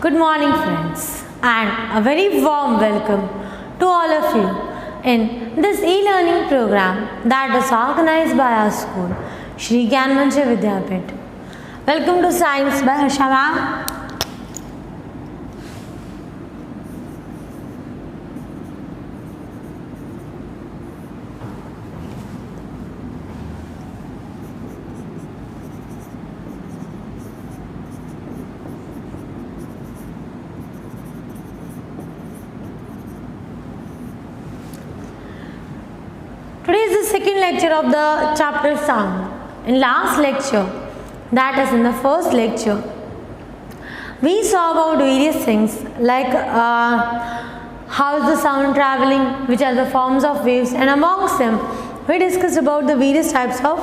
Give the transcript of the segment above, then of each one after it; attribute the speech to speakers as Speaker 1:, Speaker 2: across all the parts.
Speaker 1: Good morning, friends, and a very warm welcome to all of you in this e-learning program that is organized by our school, Shri Gyan Mancha Vidyapit. Welcome to Science by Harsha ma'am. Today is the second lecture of the chapter sound. In last lecture, that is in the first lecture, we saw about various things like how is the sound traveling, which are the forms of waves, and amongst them we discussed about the various types of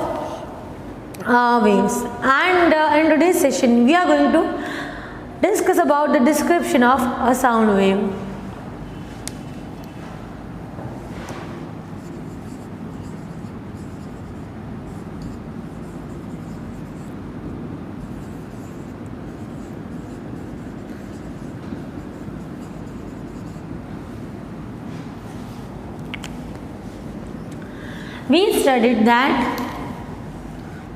Speaker 1: waves. And in today's session we are going to discuss about the description of a sound wave. We studied that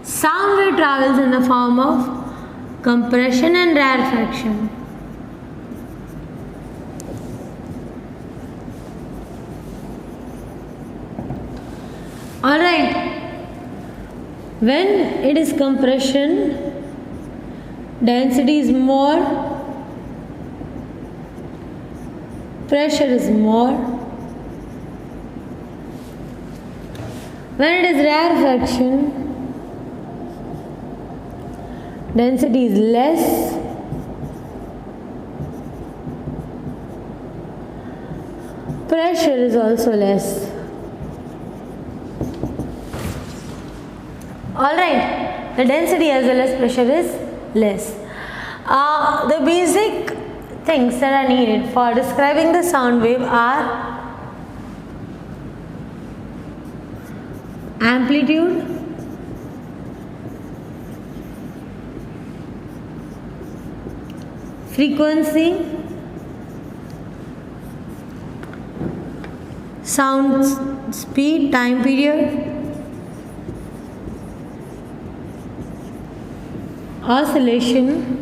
Speaker 1: sound wave travels in the form of compression and rarefaction. Alright, when it is compression, density is more, pressure is more. When it is rarefaction, density is less, pressure is also less. Alright, the density as well as pressure is less. The basic things that are needed for describing the sound wave are amplitude, frequency, sound speed, time period, oscillation,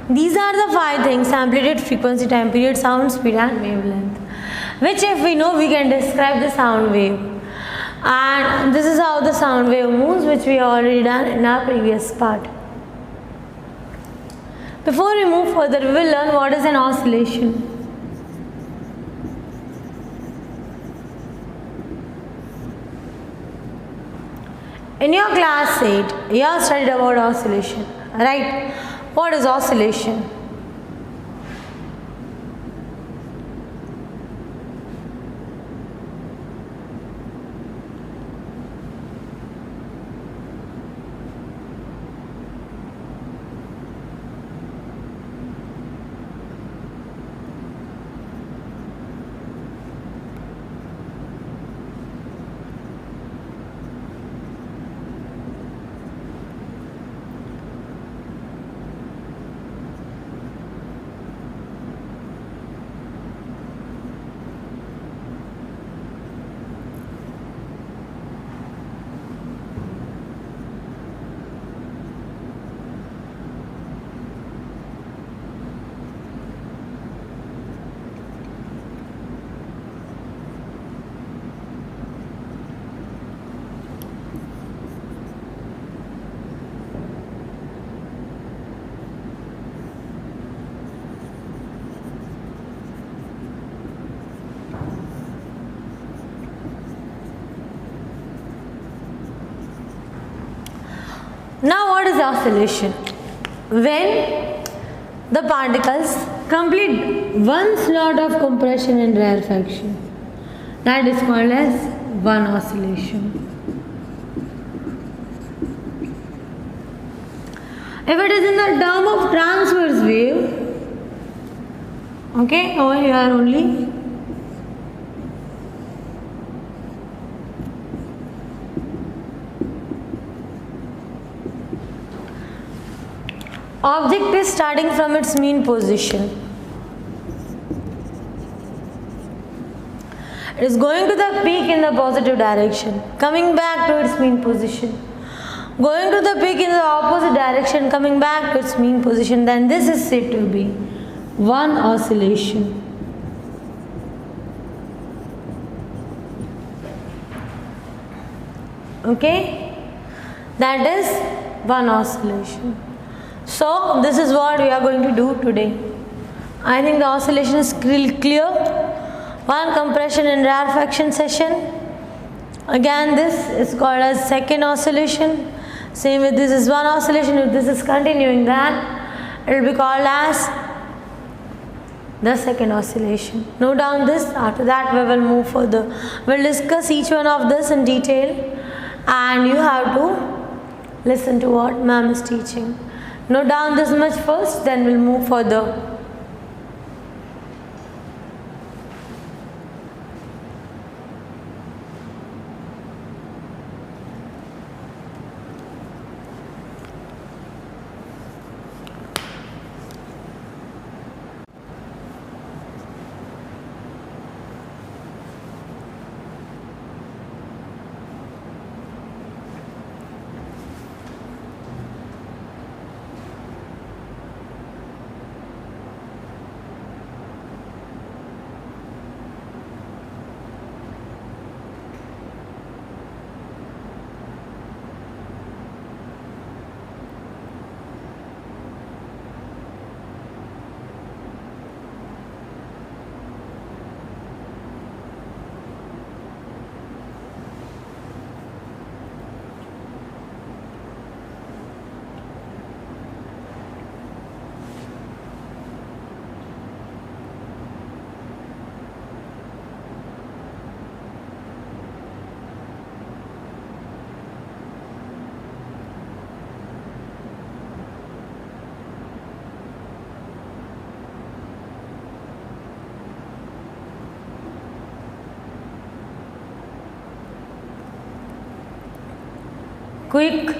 Speaker 1: these are the 5 things: amplitude, frequency, time period, sound speed and wavelength, which if we know, we can describe the sound wave. And this is how the sound wave moves, which we already done in our previous part. Before we move further, we will learn what is an oscillation. In your class 8, you have studied about oscillation, right? What is oscillation? Now what is oscillation? When the particles complete one slot of compression and rarefaction, that is called as one oscillation. If it is in the term of transverse wave, Okay, over here only. Object is starting from its mean position. It is going to the peak in the positive direction, coming back to its mean position. Going to the peak in the opposite direction, coming back to its mean position. Then this is said to be one oscillation. Okay, that is one oscillation. So this is what we are going to do today. I think the oscillation is clear. One compression and rarefaction session. Again, this is called as second oscillation. Same with this is one oscillation. If this is continuing, then it will be called as the second oscillation. Note down this. After that, we will move further. We will discuss each one of this in detail, and you have to listen to what ma'am is teaching. Note down this much first, then we'll move further. Quick.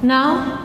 Speaker 1: Now,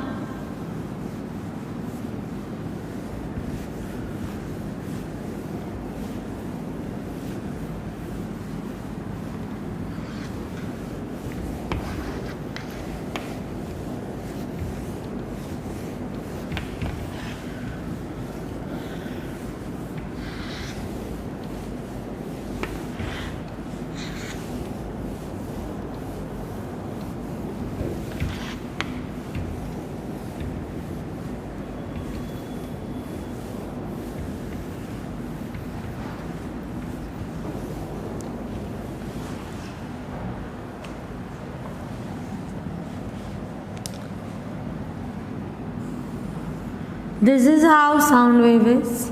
Speaker 1: this is how sound wave is.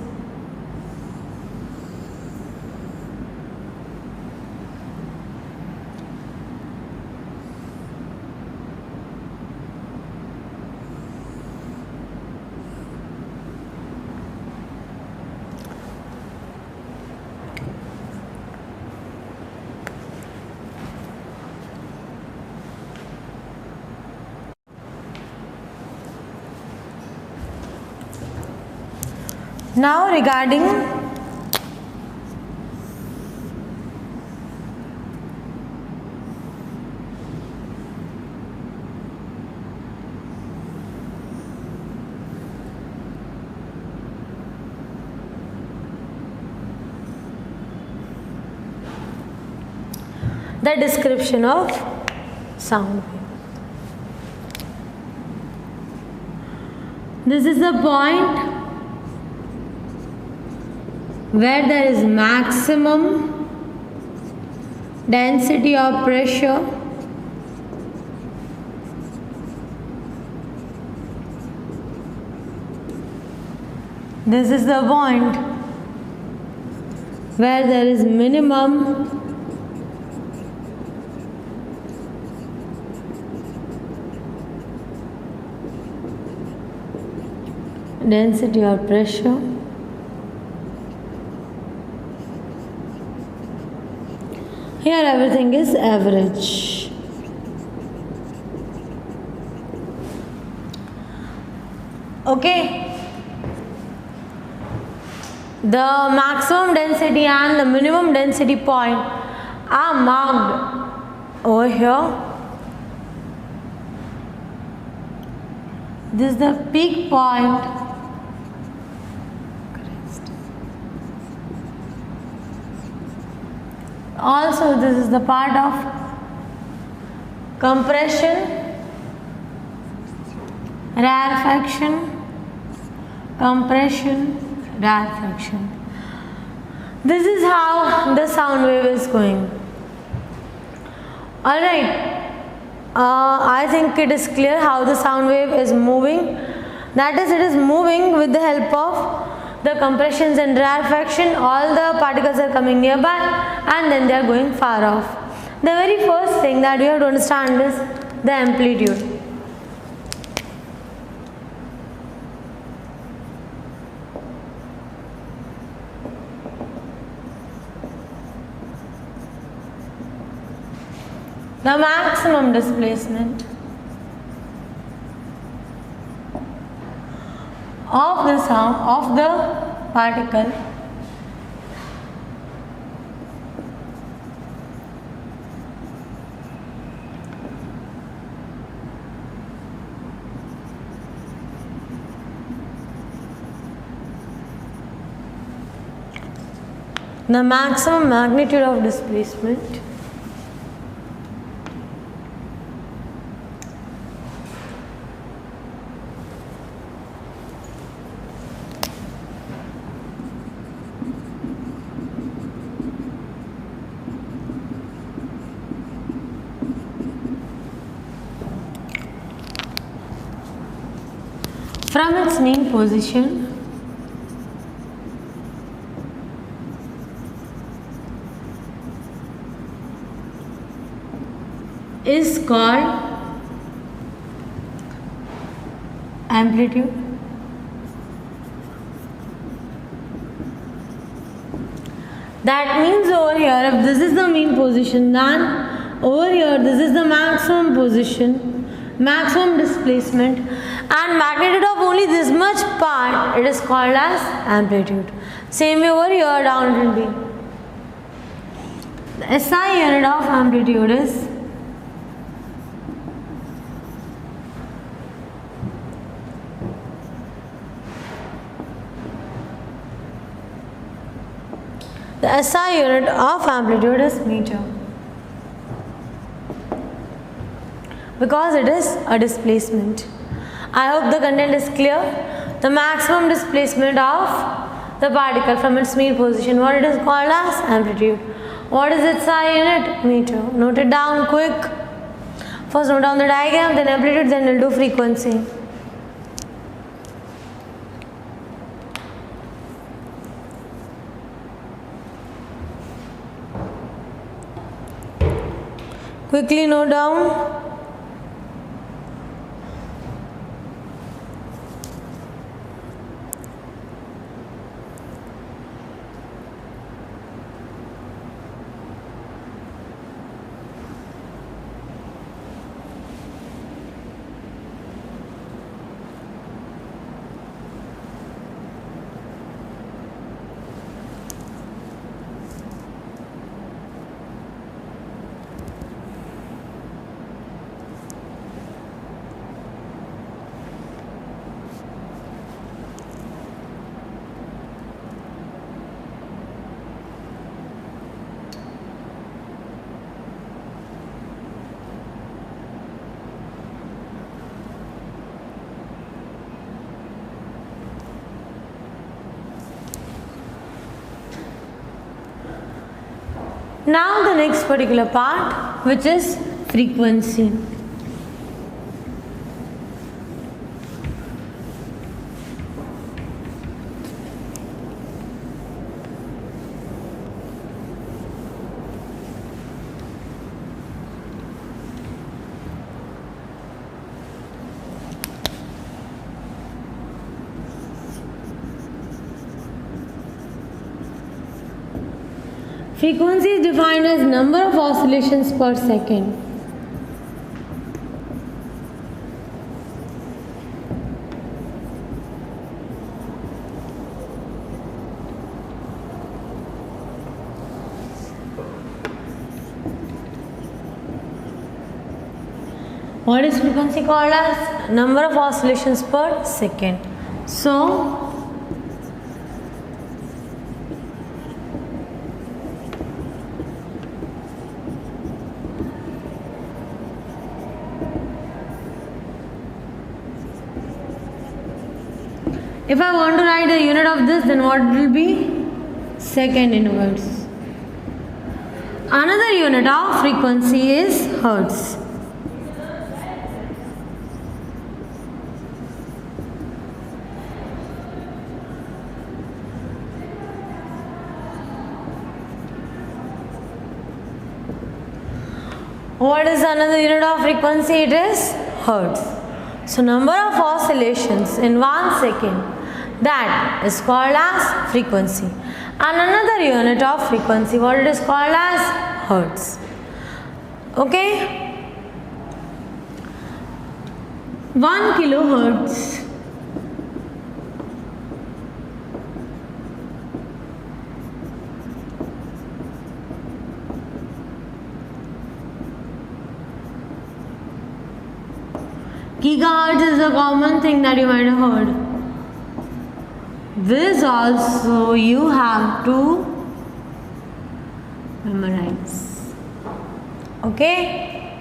Speaker 1: Now regarding the description of sound wave. This is the point where there is maximum density of pressure this is the point where there is minimum density or pressure. Here everything is average. Okay. The maximum density and the minimum density point are marked over here. This is the peak point. Also, this is the part of compression, rarefaction, compression, rarefaction. This is how the sound wave is going. Alright, I think it is clear how the sound wave is moving. That is, it is moving with the help of the compressions and rarefaction. All the particles are coming nearby and then they are going far off. The very first thing that we have to understand is the amplitude. The maximum displacement of the sound of the particle the maximum magnitude of displacement from its mean position is called amplitude. That means over here, if this is the mean position, then over here this is the maximum position, maximum displacement, and magnitude of only this much part, it is called as amplitude. Same way over here down it will be. The SI unit of amplitude is the SI unit of amplitude is meter, because it is a displacement. I hope the content is clear. The maximum displacement of the particle from its mean position, what it is called as amplitude. What is its SI unit? Meter. Note it down quick. First note down the diagram, then amplitude, then we'll do frequency. Quickly note down. Now the next particular part, which is frequency. Frequency is defined as number of oscillations per second. What is frequency called as? Number of oscillations per second. So, if I want to write the unit of this, then what will be? Second inverse. Another unit of frequency is hertz. What is another unit of frequency? It is hertz. So number of oscillations in 1 second, that is called as frequency. And another unit of frequency, what it is called as? Hertz. Okay? 1 kilohertz. Gigahertz is a common thing that you might have heard. This also you have to memorize. Okay?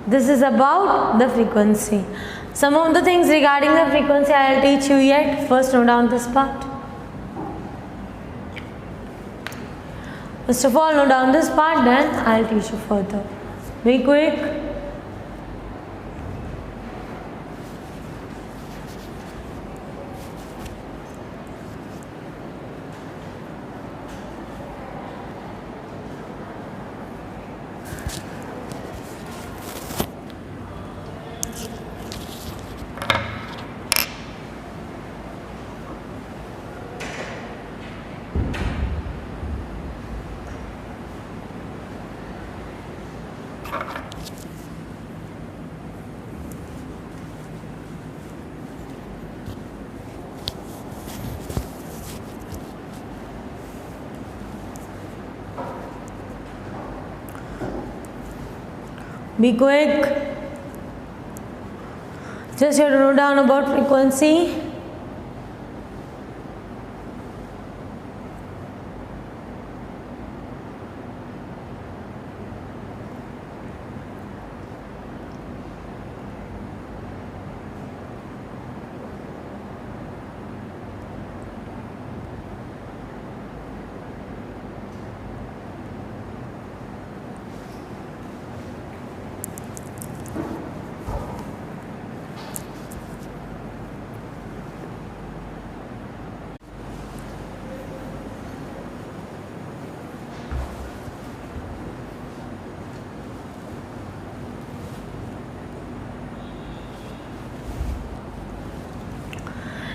Speaker 1: This is about the frequency. Some of the things regarding the frequency I will teach you yet. First note down this part. First of all, note down this part, then I will teach you further. Be quick. Be quick. Just you have to note down about frequency.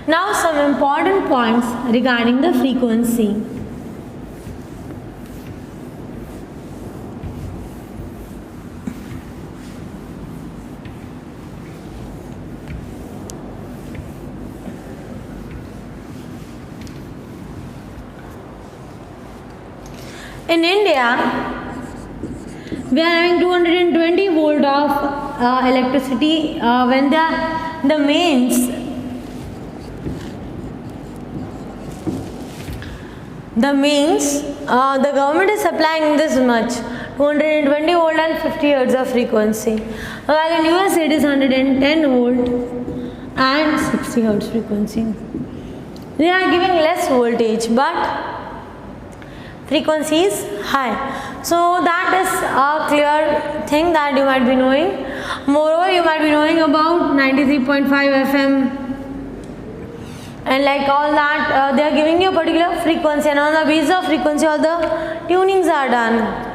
Speaker 1: Now some important points regarding the frequency. In India, we are having 220 volt of electricity when the mains the government is supplying this much 220 volt and 50 hertz of frequency, while in US it is 110 volt and 60 hertz frequency. They are giving less voltage, but frequency is high. So that is a clear thing that you might be knowing. Moreover, you might be knowing about 93.5 FM and like all that. They are giving you a particular frequency, and on the basis of frequency all the tunings are done.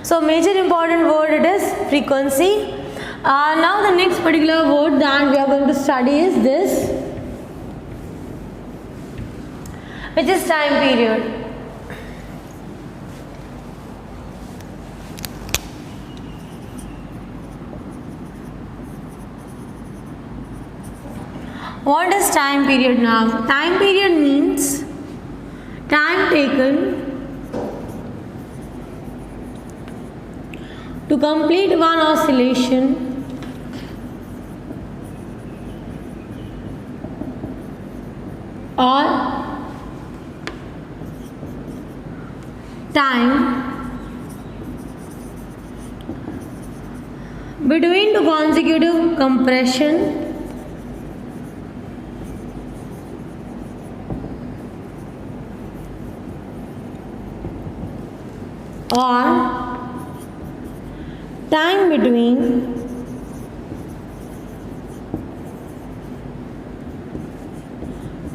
Speaker 1: So major important word it is frequency. Now the next particular word that we are going to study is this, which is time period. What is time period now? Time period means time taken to complete one oscillation or time between two consecutive compression or time between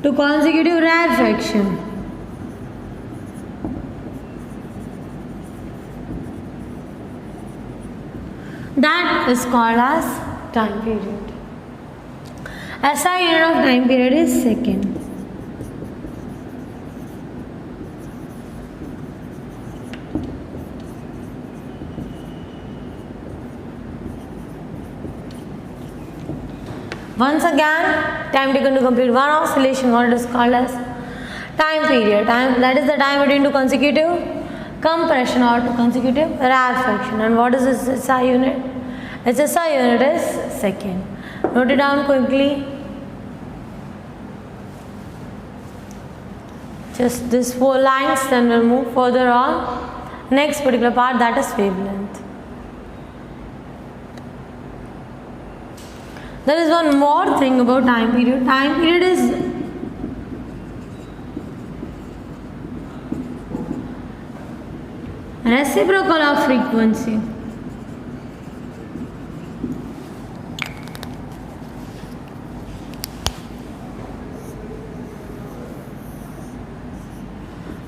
Speaker 1: two consecutive rarefaction. That is called as time period. SI unit of time period is second. Once again, time taken to complete one oscillation, what it is called as time period. That is the time between two consecutive compression or two consecutive rarefaction. And what is this SI unit? Its SI unit is second. Note it down quickly. Just these 4 lines, then we'll move further on. Next particular part, that is wavelength. There is one more thing about time period. Time period is reciprocal of frequency.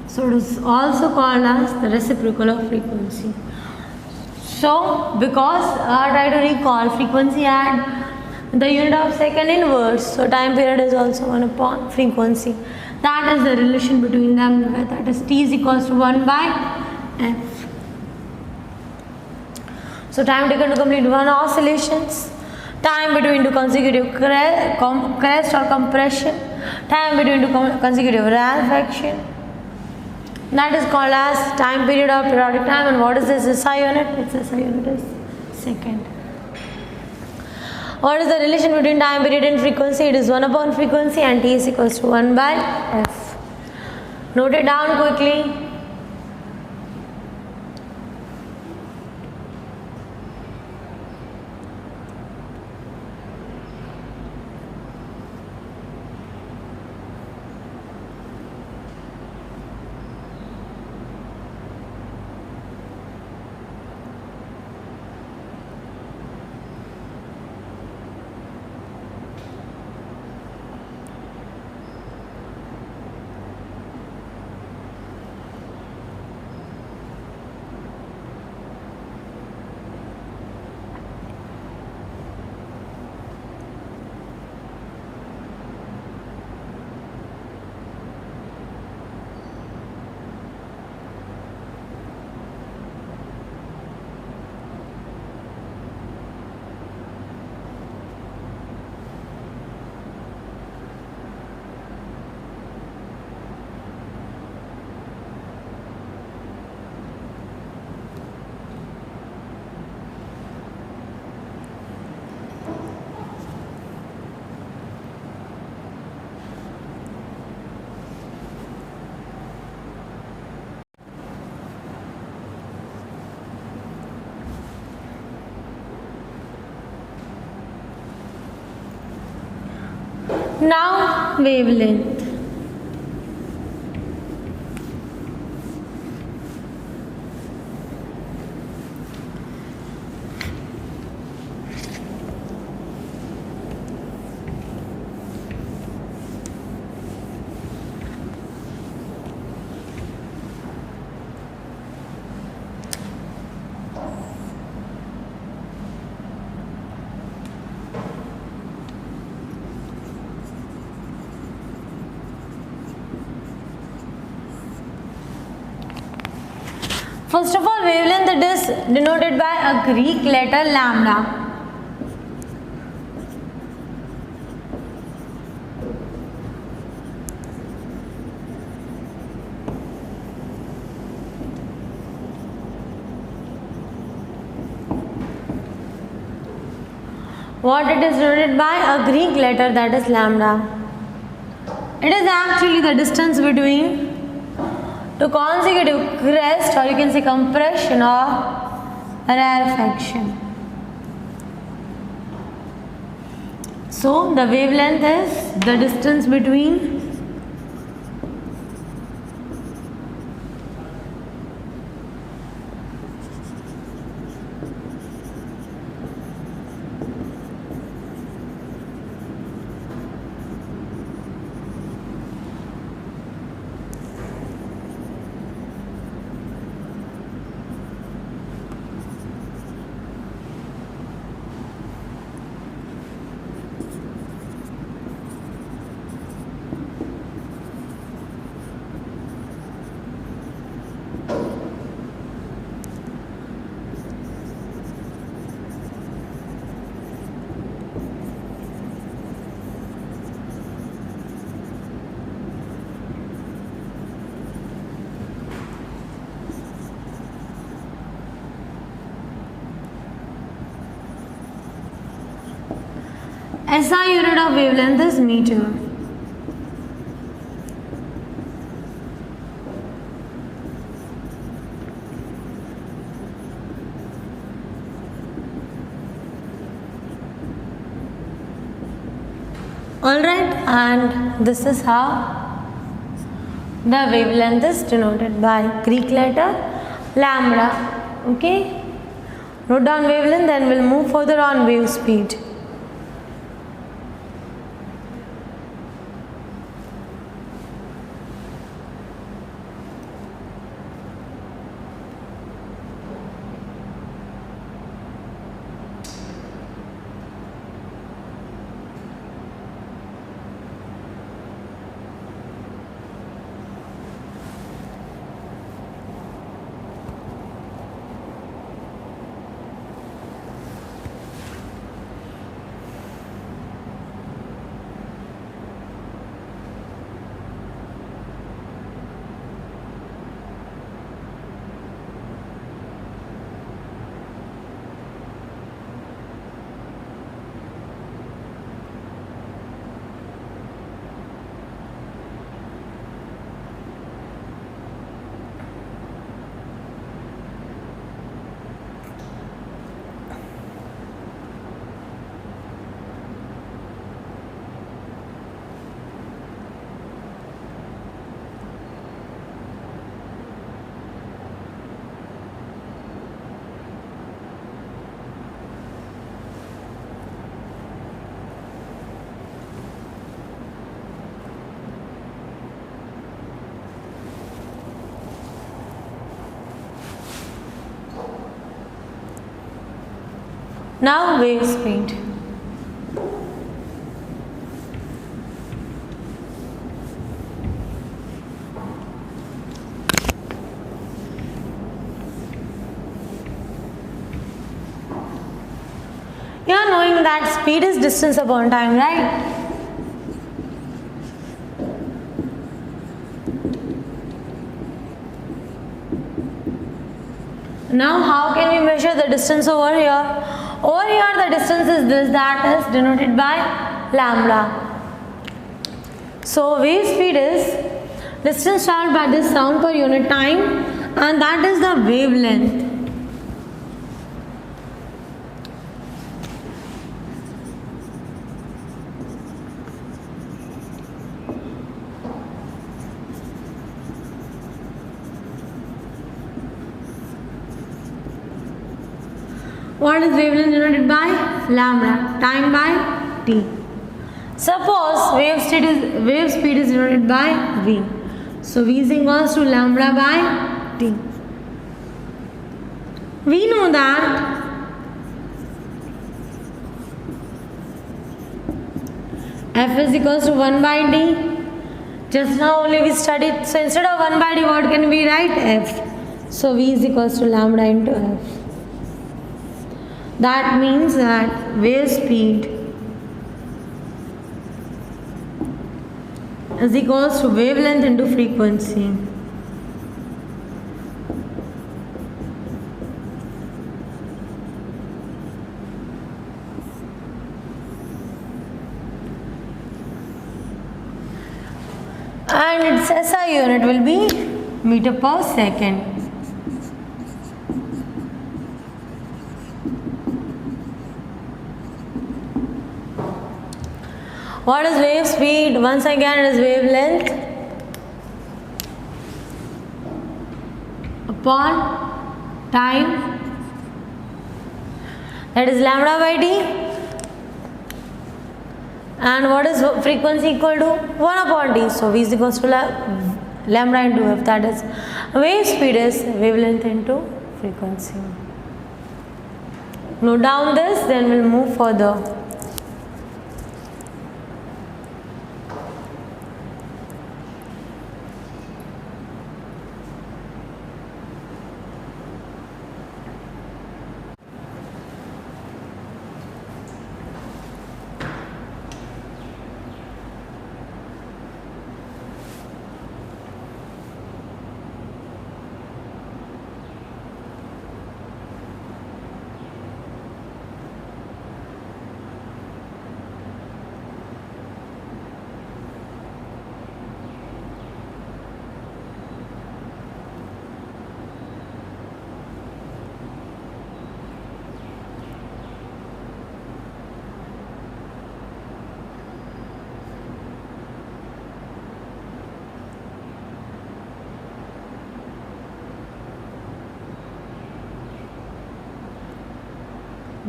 Speaker 1: So it is also called as the reciprocal of frequency. So because try to recall, frequency had the unit of second inverse, so time period is also 1 upon frequency. That is the relation between them, where that is T is equals to 1 by F. So time taken to complete one oscillations, time between two consecutive crest or compression, time between two consecutive rarefaction. That is called as time period or periodic time. And what is this SI unit? Its SI unit is second. What is the relation between time period and frequency? It is 1 upon frequency, and T is equals to 1 by F. Note it down quickly. Now wavelength. First of all, wavelength, it is denoted by a Greek letter lambda. What it is denoted by? A Greek letter, that is lambda. It is actually the distance between two consecutive crest, or you can say compression or rarefaction. So the wavelength is the distance between SI unit of wavelength is meter. Alright, and this is how the wavelength is denoted by Greek letter lambda. Okay, note down wavelength, then we'll move further on wave speed. Now wave speed. You are knowing that speed is distance upon time, right? Now how can we measure the distance over here? Over here the distance is this, that is denoted by lambda. So wave speed is distance traveled by this sound per unit time, and that is the wavelength. What is wavelength denoted by? Lambda. Time by t. Suppose wave speed is denoted by v. So v is equals to lambda by t. We know that f is equals to 1 by d. Just now only we studied. So instead of 1 by d, what can we write? F. So V is equals to lambda into F. That means that wave speed is equals to wavelength into frequency. And its SI unit will be meter per second. What is wave speed? Once again, it is wavelength upon time, that is lambda by d. And what is frequency equal to? 1 upon d. So V is equals to lambda into F, that is wave speed is wavelength into frequency. Note down this, then we'll move further.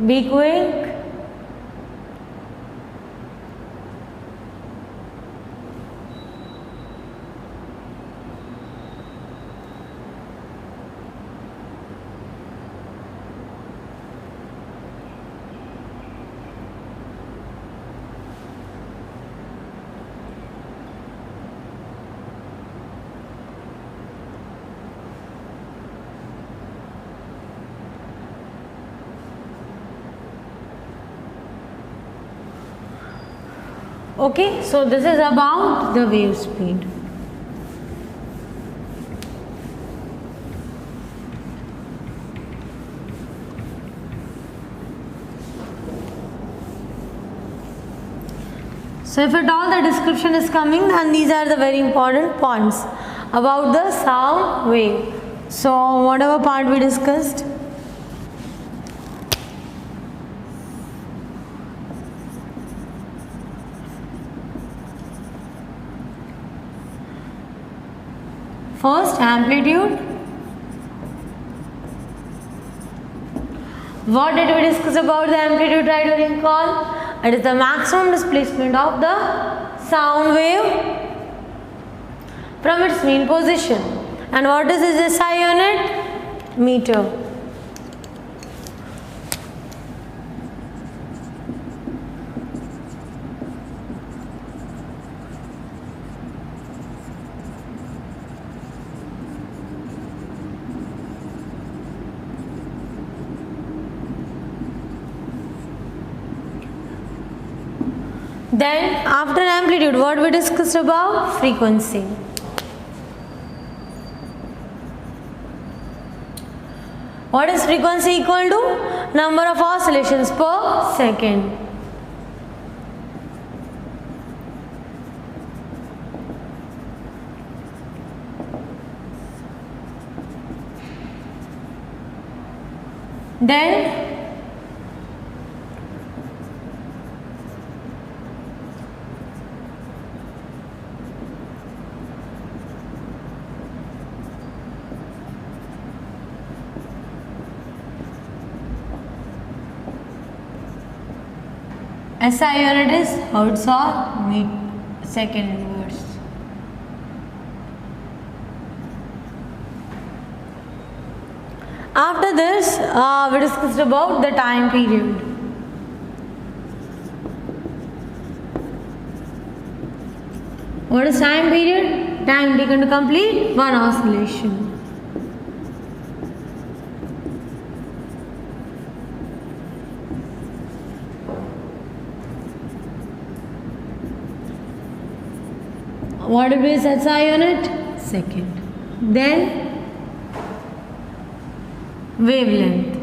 Speaker 1: Be quick. Okay, so this is about the wave speed. So if at all the description is coming, then these are the very important points about the sound wave. So whatever part we discussed, first, amplitude. What did we discuss about the amplitude? Try to recall. It is the maximum displacement of the sound wave from its mean position. And what is its SI unit? Meter. Then after amplitude, what we discussed about? Frequency. What is frequency equal to? Number of oscillations per second. Then SI unit is hertz or second inverse. After this, we discussed about the time period. What is time period? Time taken to complete one oscillation. What will be its SI unit? Second. Then wavelength.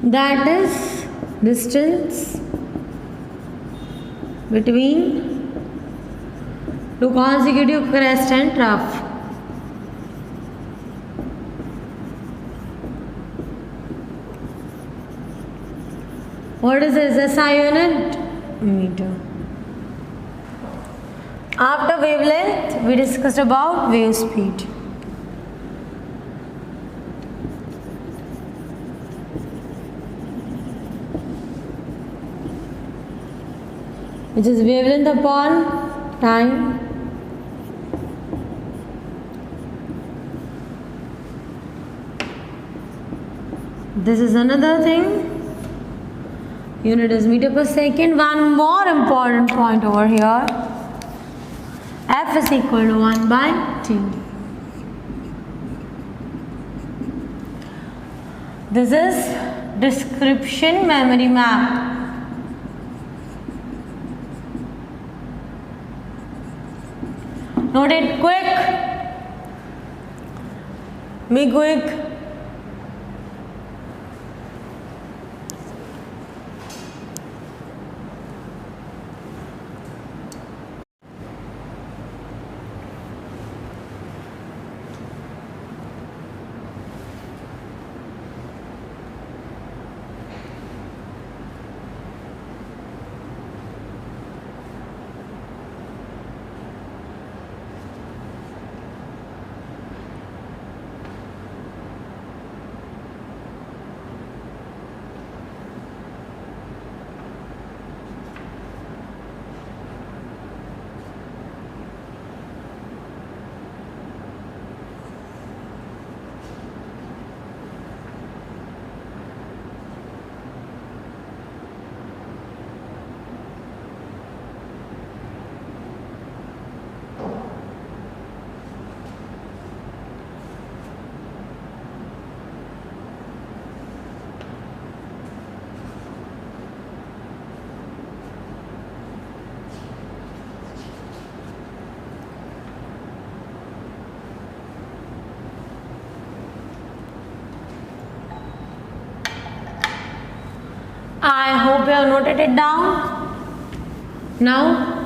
Speaker 1: That is distance between two consecutive crest and trough. What is this SI unit? Meter. After wavelength, we discussed about wave speed. Which is wavelength upon time. This is another thing. Unit is meter per second. One more important point over here. F is equal to 1 by T. This is description memory map. Note it quick. Be quick. I hope you have noted it down. Now,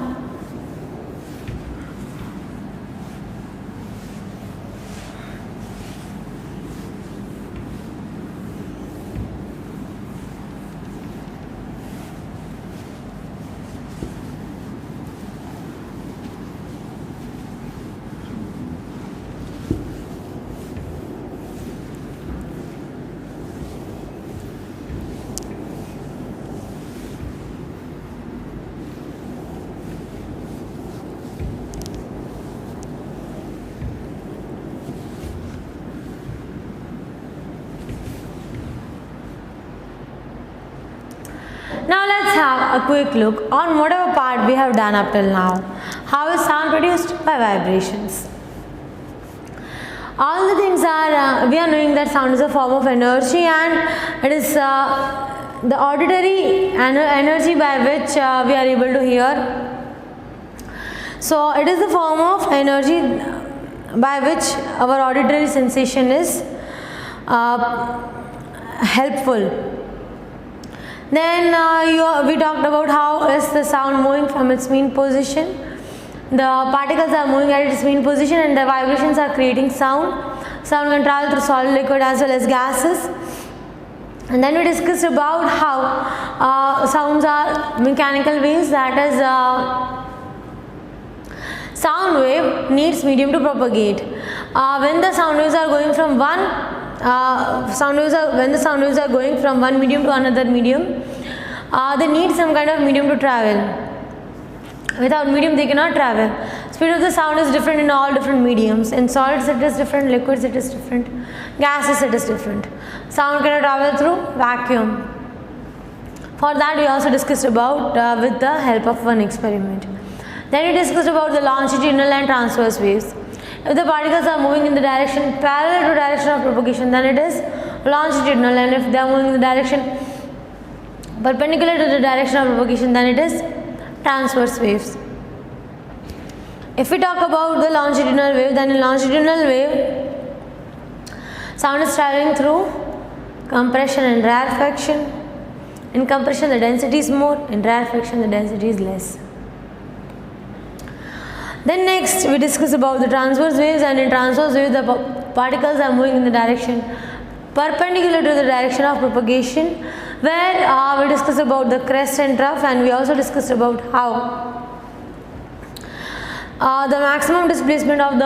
Speaker 1: now let's have a quick look on whatever part we have done up till now. How is sound produced? By vibrations. All the things are, we are knowing that sound is a form of energy, and it is the auditory energy by which we are able to hear. So it is the form of energy by which our auditory sensation is helpful. Then we talked about how is the sound moving from its mean position. The particles are moving at its mean position and the vibrations are creating sound. Sound can travel through solid, liquid as well as gases. And then we discussed about how sounds are mechanical waves, that is sound wave needs medium to propagate. When the sound waves are going from one when the sound waves are going from one medium to another medium, they need some kind of medium to travel. Without medium they cannot travel. Speed of the sound is different in all different mediums. In solids it is different, liquids it is different, gases it is different. Sound cannot travel through vacuum. For that we also discussed about with the help of one experiment. Then we discussed about the longitudinal and transverse waves. If the particles are moving in the direction parallel to direction of propagation, then it is longitudinal, and if they are moving in the direction perpendicular to the direction of propagation, then it is transverse waves. If we talk about the longitudinal wave, then in longitudinal wave, sound is traveling through compression and rarefaction. In compression the density is more, in rarefaction the density is less. Then next we discuss about the transverse waves, and in transverse waves the particles are moving in the direction perpendicular to the direction of propagation, where we discuss about the crest and trough, and we also discussed about how the maximum displacement of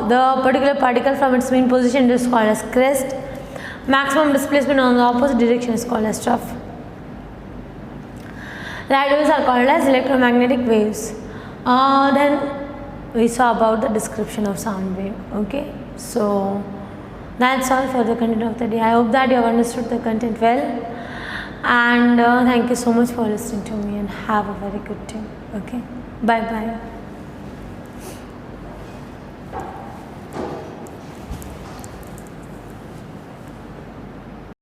Speaker 1: the particular particle from its mean position is called as crest. Maximum displacement on the opposite direction is called as trough. Light waves are called as electromagnetic waves. Then we saw about the description of sound wave. Okay, so that's all for the content of the day. I hope that you have understood the content well, and thank you so much for listening to me, and have a very good day. Okay, bye bye.